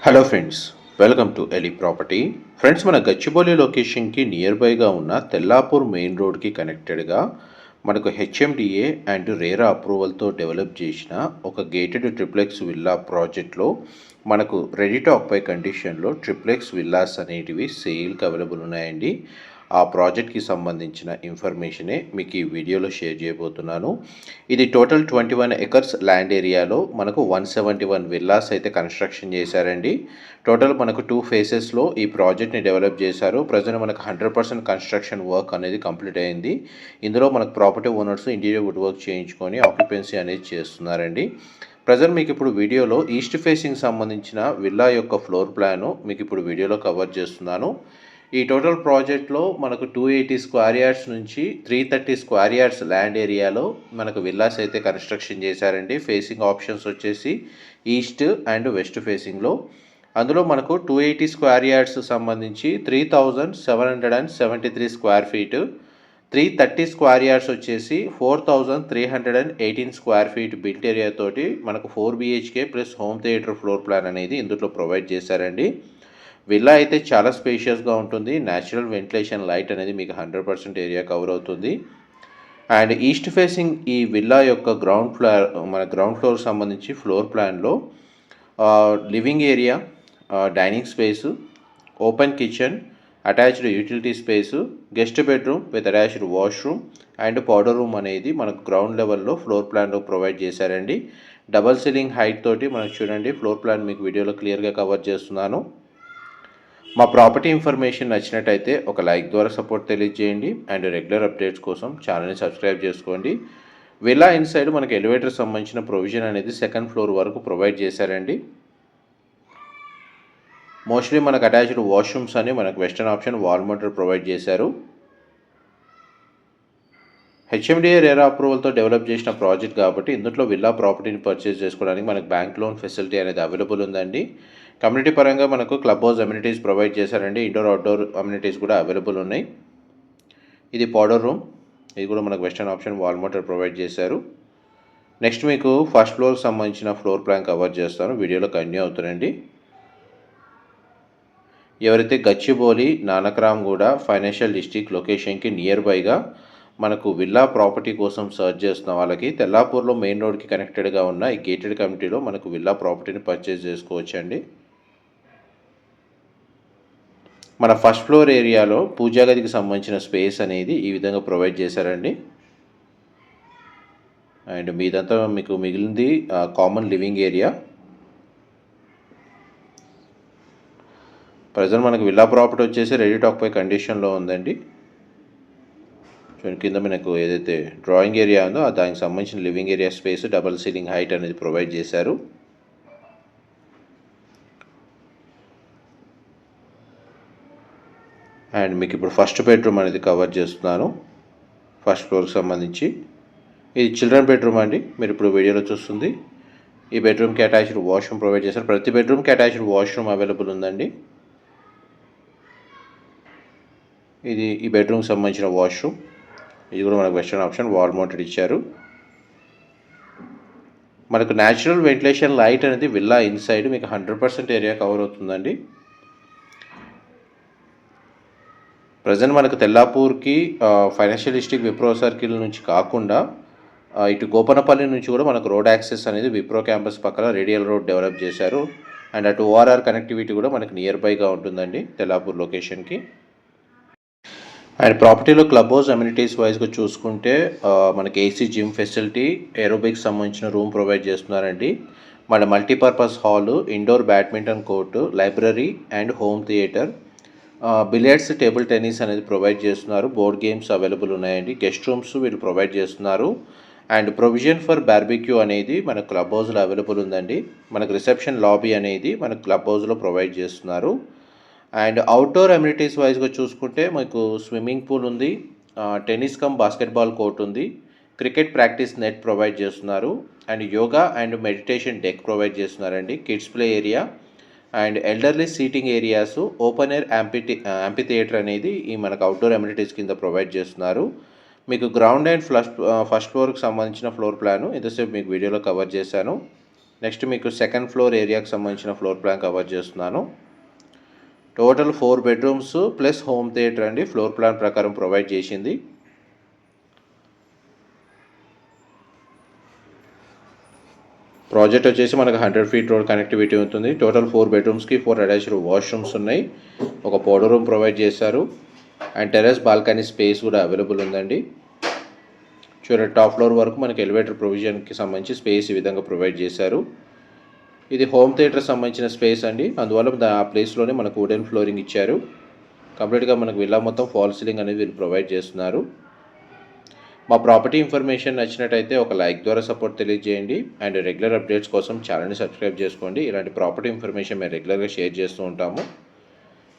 Hello friends, welcome to ఎలి property. Friends, మన గచ్చిబౌలి లొకేషన్కి నియర్ బైగా ఉన్న తెల్లాపూర్ మెయిన్ రోడ్కి కనెక్టెడ్గా మనకు హెచ్ఎండిఏ అండ్ రేరా అప్రూవల్తో డెవలప్ చేసిన ఒక గేటెడ్ ట్రిప్లెక్స్ విల్లా ప్రాజెక్ట్లో మనకు రెడీ టు ఆక్యుపై కండిషన్లో ట్రిప్లెక్స్ విల్లాస్ అనేటివి సేల్కి అవైలబుల్ ఉన్నాయండి. ఆ ప్రాజెక్ట్కి సంబంధించిన ఇన్ఫర్మేషనే మీకు ఈ వీడియోలో షేర్ చేయబోతున్నాను. ఇది టోటల్ 21 ఎకర్స్ ల్యాండ్ ఏరియాలో మనకు 171 విల్లాస్ అయితే కన్స్ట్రక్షన్ చేశారండి. టోటల్ మనకు 2 ఫేసెస్లో ఈ ప్రాజెక్ట్ని డెవలప్ చేశారు. ప్రజెంట్ మనకు 100% కన్స్ట్రక్షన్ వర్క్ అనేది కంప్లీట్ అయింది. ఇందులో మనకు property owners interior wood work చేయించుకొని ఆక్యుపెన్సీ అనేది చేస్తున్నారండి. ప్రజెంట్ మీకు ఇప్పుడు వీడియోలో ఈస్ట్ ఫేసింగ్ సంబంధించిన విల్లా యొక్క ఫ్లోర్ ప్లాను మీకు ఇప్పుడు వీడియోలో కవర్ చేస్తున్నాను. ఈ టోటల్ ప్రాజెక్ట్లో మనకు 280 స్క్వేర్ యార్డ్స్ నుంచి 330 స్క్వేర్ యార్డ్స్ ల్యాండ్ ఏరియాలో మనకు విల్లాస్ అయితే కన్స్ట్రక్షన్ చేశారండి. ఫేసింగ్ ఆప్షన్స్ వచ్చేసి ఈస్ట్ అండ్ వెస్ట్ ఫేసింగ్లో. అందులో మనకు 280 స్క్వేర్ యార్డ్స్ సంబంధించి 3773 స్క్వేర్ ఫీట్, 330 స్క్వేర్ యార్డ్స్ వచ్చేసి 4318 స్క్వేర్ ఫీట్ బిల్ట్ ఏరియా తోటి మనకు 4 BHK plus home theatre floor plan అనేది ఇందులో ప్రొవైడ్ చేశారండి. విల్లా అయితే చాలా స్పేషియస్గా ఉంటుంది. న్యాచురల్ వెంటిలేషన్ లైట్ అనేది మీకు 100% ఏరియా కవర్ అవుతుంది. అండ్ ఈస్ట్ ఫేసింగ్ ఈ విల్లా యొక్క గ్రౌండ్ ఫ్లోర్ సంబంధించి ఫ్లోర్ ప్లాన్లో living area, dining space, open kitchen, attached utility space, guest bedroom with attached washroom and powder room అనేది మనకు గ్రౌండ్ లెవెల్లో ఫ్లోర్ ప్లాన్లో ప్రొవైడ్ చేశారండి. డబల్ సీలింగ్ హైట్ తోటి మనకు చూడండి ఫ్లోర్ ప్లాన్ మీకు వీడియోలో క్లియర్గా కవర్ చేస్తున్నాను. మా ప్రాపర్టీ ఇన్ఫర్మేషన్ నచ్చినట్టయితే ఒక లైక్ ద్వారా సపోర్ట్ తెలియజేయండి అండ్ రెగ్యులర్ అప్డేట్స్ కోసం ఛానల్ని సబ్స్క్రైబ్ చేసుకోండి. విల్లా ఇన్సైడ్ మనకి ఎలివేటర్ సంబంధించిన ప్రొవిజన్ అనేది సెకండ్ ఫ్లోర్ వరకు ప్రొవైడ్ చేశారండి. మోస్ట్లీ మనకు అటాచ్డ్ వాష్రూమ్స్ అని మనకు western option wall motor provide చేశారు. హెచ్ఎండిఏ రేరా అప్రూవల్తో డెవలప్ చేసిన ప్రాజెక్ట్ కాబట్టి ఇందులో విల్లా ప్రాపర్టీని పర్చేస్ చేసుకోవడానికి మనకు బ్యాంక్ లోన్ ఫెసిలిటీ అనేది అవైలబుల్ ఉందండి. కమ్యూనిటీ పరంగా మనకు క్లబ్ హౌస్ అమ్యూనిటీస్ ప్రొవైడ్ చేశారండి. ఇండోర్ అవుట్డోర్ అమ్యూనిటీస్ కూడా అవైలబుల్ ఉన్నాయి. ఇది పౌడర్ రూమ్, ఇది కూడా మనకు western option wall motor provide చేశారు. నెక్స్ట్ మీకు ఫస్ట్ ఫ్లోర్కి సంబంధించిన ఫ్లోర్ ప్లాన్ కవర్ చేస్తాను, వీడియోలో కంటిన్యూ అవుతానండి. ఎవరైతే గచ్చిబౌలి, నానక్రామ్గూడ ఫైనాన్షియల్ డిస్ట్రిక్ట్ లొకేషన్కి నియర్ బైగా మనకు విల్లా ప్రాపర్టీ కోసం సర్చ్ చేస్తున్న వాళ్ళకి తెల్లాపూర్లో మెయిన్ రోడ్కి కనెక్టెడ్గా ఉన్న ఈ గేటెడ్ కమ్యూనిటీలో మనకు విల్లా ప్రాపర్టీని పర్చేస్ చేసుకోవచ్చండి. మన ఫస్ట్ ఫ్లోర్ ఏరియాలో పూజా గదికి సంబంధించిన స్పేస్ అనేది ఈ విధంగా ప్రొవైడ్ చేశారండి. అండ్ మీదంతా మీకు మిగిలింది కామన్ లివింగ్ ఏరియా. ప్రజెంట్ మనకు విల్లా ప్రాపర్టీ వచ్చేసి రెడీ టు ఆక్యుపై కండిషన్లో ఉందండి. కింద మనకు ఏదైతే డ్రాయింగ్ ఏరియా ఉందో దానికి సంబంధించిన living area space, double ceiling height అనేది ప్రొవైడ్ చేశారు. అండ్ మీకు ఇప్పుడు ఫస్ట్ బెడ్రూమ్ అనేది కవర్ చేస్తున్నాను. ఫస్ట్ ఫ్లోర్కి సంబంధించి ఇది చిల్డ్రన్ బెడ్రూమ్ అండి. మీరు ఇప్పుడు వీడియోలో చూస్తుంది ఈ బెడ్రూమ్కి అటాచ్డ్ వాష్రూమ్ ప్రొవైడ్ చేశారు. ప్రతి బెడ్రూమ్కి అటాచ్డ్ వాష్రూమ్ అవైలబుల్ ఉందండి. ఇది ఈ బెడ్రూమ్కి సంబంధించిన వాష్రూమ్. ఇది కూడా మనకు వెస్టర్న్ ఆప్షన్ వాల్ మౌంటెడ్ ఇచ్చారు. మనకు న్యాచురల్ వెంటిలేషన్ లైట్ అనేది విల్లా ఇన్సైడ్ మీకు 100% ఏరియా కవర్ అవుతుందండి. ప్రజెంట్ మనకు తెల్లాపూర్కి ఫైనాన్షియల్ డిస్ట్రిక్ట్ విప్రో సర్కిల్ నుంచి కాకుండా ఇటు గోపనపల్లి నుంచి కూడా మనకు రోడ్ యాక్సెస్ అనేది విప్రో క్యాంపస్ పక్కన రేడియల్ రోడ్ డెవలప్ చేశారు. అండ్ అటు ORR కనెక్టివిటీ కూడా మనకు నియర్ బైగా ఉంటుందండి తెల్లాపూర్ లొకేషన్కి. అండ్ ప్రాపర్టీలో క్లబ్ హౌస్ అమ్యూనిటీస్ వైజ్గా చూసుకుంటే మనకి AC జిమ్ ఫెసిలిటీ, ఏరోబిక్స్ సంబంధించిన రూమ్ ప్రొవైడ్ చేస్తున్నారండి. మన multipurpose hall, indoor badminton court, library and home theatre, billiards, table tennis అనేది ప్రొవైడ్ చేస్తున్నారు. బోర్డ్ గేమ్స్ అవైలబుల్ ఉన్నాయండి. గెస్ట్ రూమ్స్ వీళ్ళు ప్రొవైడ్ చేస్తున్నారు. అండ్ ప్రొవిజన్ ఫర్ బార్బిక్యూ అనేది మన క్లబ్ హౌస్లో అవైలబుల్ ఉందండి. మనకు రిసెప్షన్ లాబీ అనేది మన క్లబ్ హౌస్లో ప్రొవైడ్ చేస్తున్నారు. అండ్ అవుట్డోర్ అమ్యూనిటీస్ వైజ్గా చూసుకుంటే మీకు స్విమ్మింగ్ పూల్ ఉంది, టెన్నిస్ కమ్ బాస్కెట్బాల్ కోర్ట్ ఉంది, క్రికెట్ ప్రాక్టీస్ నెట్ ప్రొవైడ్ చేస్తున్నారు. And yoga and meditation deck provide చేస్తున్నారండి. Kids play area and elderly seating areas, open air amphitheatre అనేది ఈ మనకు అవుట్డోర్ అమ్యూనిటీస్ కింద ప్రొవైడ్ చేస్తున్నారు. మీకు గ్రౌండ్ అండ్ ఫస్ట్ ఫ్లోర్కి సంబంధించిన ఫ్లోర్ ప్లాను ఇంతసేపు మీకు వీడియోలో కవర్ చేశాను. నెక్స్ట్ మీకు సెకండ్ ఫ్లోర్ ఏరియాకి సంబంధించిన ఫ్లోర్ ప్లాన్ కవర్ చేస్తున్నాను. Total 4 bedrooms plus home theatre అండి ఫ్లోర్ ప్లాన్ ప్రకారం ప్రొవైడ్ చేసింది. ప్రాజెక్ట్ వచ్చేసి మనకు 100 ఫీట్ రోడ్ కనెక్టివిటీ ఉంటుంది. టోటల్ 4 బెడ్రూమ్స్కి 4 అటాచ్డ్ వాష్రూమ్స్ ఉన్నాయి. ఒక పౌడర్ రూమ్ ప్రొవైడ్ చేశారు. అండ్ టెర్రస్ బాల్కనీ స్పేస్ కూడా అవైలబుల్ ఉందండి. చూడండి, టాప్ ఫ్లోర్ వరకు మనకి ఎలివేటర్ ప్రొవిజన్కి సంబంధించి స్పేస్ ఈ విధంగా ప్రొవైడ్ చేశారు. ఇది హోమ్ థియేటర్ సంబంధించిన స్పేస్ అండి. అందువల్ల ఆ ప్లేస్లోనే మనకు వుడెన్ ఫ్లోరింగ్ ఇచ్చారు. కంప్లీట్గా మనకు విల్లా మొత్తం ఫాల్ సీలింగ్ అనేది వీళ్ళు ప్రొవైడ్ చేస్తున్నారు. మా ప్రాపర్టీ ఇన్ఫర్మేషన్ నచ్చినట్టయితే ఒక లైక్ ద్వారా సపోర్ట్ తెలియజేయండి. అండ్ రెగ్యులర్ అప్డేట్స్ కోసం ఛానల్ని సబ్స్క్రైబ్ చేసుకోండి. ఇలాంటి ప్రాపర్టీ ఇన్ఫర్మేషన్ మేము రెగ్యులర్గా షేర్ చేస్తూ ఉంటాము.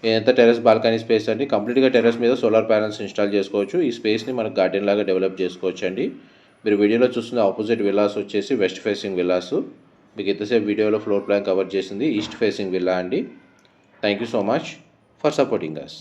ఇదంతా టెర్రస్ బాల్కనీ స్పేస్ అండి. కంప్లీట్గా టెర్రస్ మీద సోలార్ ప్యానల్స్ ఇన్స్టాల్ చేసుకోవచ్చు. ఈ స్పేస్ని మనకు గార్డెన్ లాగా డెవలప్ చేసుకోవచ్చు అండి. మీరు వీడియోలో చూస్తున్న ఆపోజిట్ విల్లాస్ వచ్చేసి వెస్ట్ ఫేసింగ్ విల్లాస్. మీకు ఎంతసేపు వీడియోలో ఫ్లోర్ ప్లాన్ కవర్ చేసింది ఈస్ట్ ఫేసింగ్ విల్లా అండి. Thank you so much for supporting us.